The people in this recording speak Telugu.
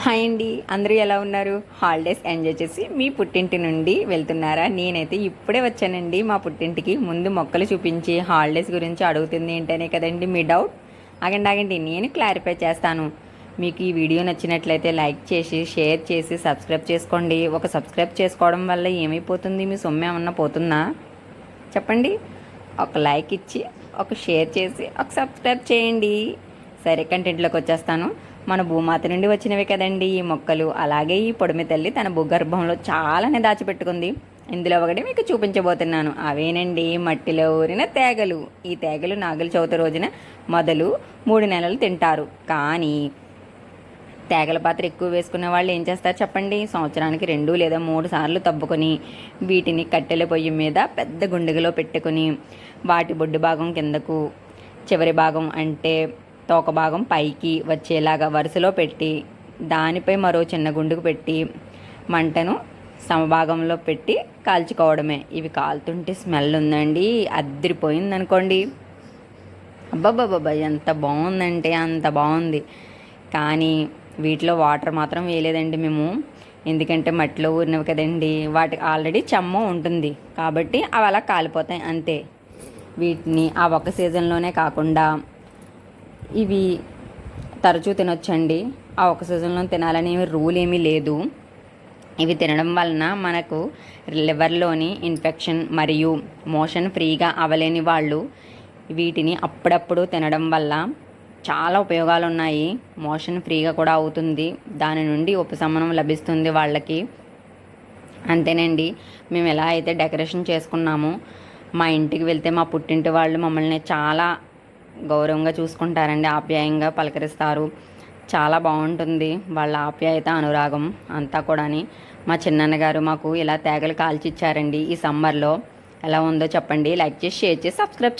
హాయ్ అండి, అందరూ ఎలా ఉన్నారు? హాలిడేస్ ఎంజాయ్ చేసి మీ పుట్టింటి నుండి వెళ్తున్నారా? నేనైతే ఇప్పుడే వచ్చానండి మా పుట్టింటికి. ముందు మొక్కలు చూపించి హాలిడేస్ గురించి అడుగుతుంది ఏంటనే కదండి మీ డౌట్. ఆగండి, నేను క్లారిఫై చేస్తాను. మీకు ఈ వీడియో నచ్చినట్లయితే లైక్ చేసి, షేర్ చేసి, సబ్స్క్రైబ్ చేసుకోండి. ఒక సబ్స్క్రైబ్ చేసుకోవడం వల్ల ఏమైపోతుంది? మీ సొమ్ము ఏమన్నా పోతుందా చెప్పండి? ఒక లైక్ ఇచ్చి, ఒక షేర్ చేసి, ఒక సబ్స్క్రైబ్ చేయండి. సరే, కంటెంట్లోకి వచ్చేస్తాను. మన భూమాత నుండి వచ్చినవి కదండి ఈ మొక్కలు. అలాగే ఈ పొడిమి తల్లి తన భూగర్భంలో చాలానే దాచిపెట్టుకుంది. ఇందులో ఒకటి మీకు చూపించబోతున్నాను. అవేనండి మట్టిలో ఊరిన తేగలు. ఈ తేగలు నాగుల చవితి రోజున మొదలు 3 నెలలు తింటారు. కానీ తేగల పాత్ర ఎక్కువ వేసుకునే వాళ్ళు ఏం చేస్తారు చెప్పండి? సంవత్సరానికి 2 లేదా 3 సార్లు తవ్వుకొని వీటిని కట్టెల పొయ్యి మీద పెద్ద గుండెగలో పెట్టుకొని వాటి బొడ్డు భాగం కిందకు, చివరి భాగం అంటే తోక భాగం పైకి వచ్చేలాగా వరుసలో పెట్టి దానిపై మరో చిన్న గుండుకు పెట్టి మంటను సమభాగంలో పెట్టి కాల్చుకోవడమే. ఇవి కాలుతుంటే స్మెల్ ఉందండి, అద్దరిపోయింది అనుకోండి. అబ్బాబ్బాబ్బా, ఎంత బాగుందంటే అంత బాగుంది. కానీ వీటిలో వాటర్ మాత్రం వేయలేదండి మేము. ఎందుకంటే మట్టిలో ఊరినవి కదండి, వాటికి ఆల్రెడీ చెమ్మ ఉంటుంది కాబట్టి అవి అలా కాలిపోతాయి అంతే. వీటిని ఆ ఒక్క సీజన్లోనే కాకుండా ఇవి తరచూ తినొచ్చండి. ఆ ఒక సీజన్లో తినాలని రూల్ ఏమీ లేదు. ఇవి తినడం వలన మనకు లివర్లోని ఇన్ఫెక్షన్ మరియు మోషన్ ఫ్రీగా అవ్వలేని వాళ్ళు వీటిని అప్పుడప్పుడు తినడం వల్ల చాలా ఉపయోగాలు ఉన్నాయి. మోషన్ ఫ్రీగా కూడా అవుతుంది, దాని నుండి ఉపశమనం లభిస్తుంది వాళ్ళకి. అంతేనండి, మేము ఎలా అయితే డెకరేషన్ చేసుకున్నామో, మా ఇంటికి వెళ్తే మా పుట్టింటి వాళ్ళు మమ్మల్ని చాలా గౌరవంగా చూసుకుంటారండి, ఆప్యాయంగా పలకరిస్తారు. చాలా బాగుంటుంది వాళ్ళ ఆప్యాయత, అనురాగం అంతా కూడాని. మా చిన్నన్నగారు మాకు ఇలా తేగలు కాల్చిచ్చారండి ఈ సమ్మర్లో. ఎలా ఉందో చెప్పండి. లైక్ చేసి, షేర్ చేసి, సబ్స్క్రైబ్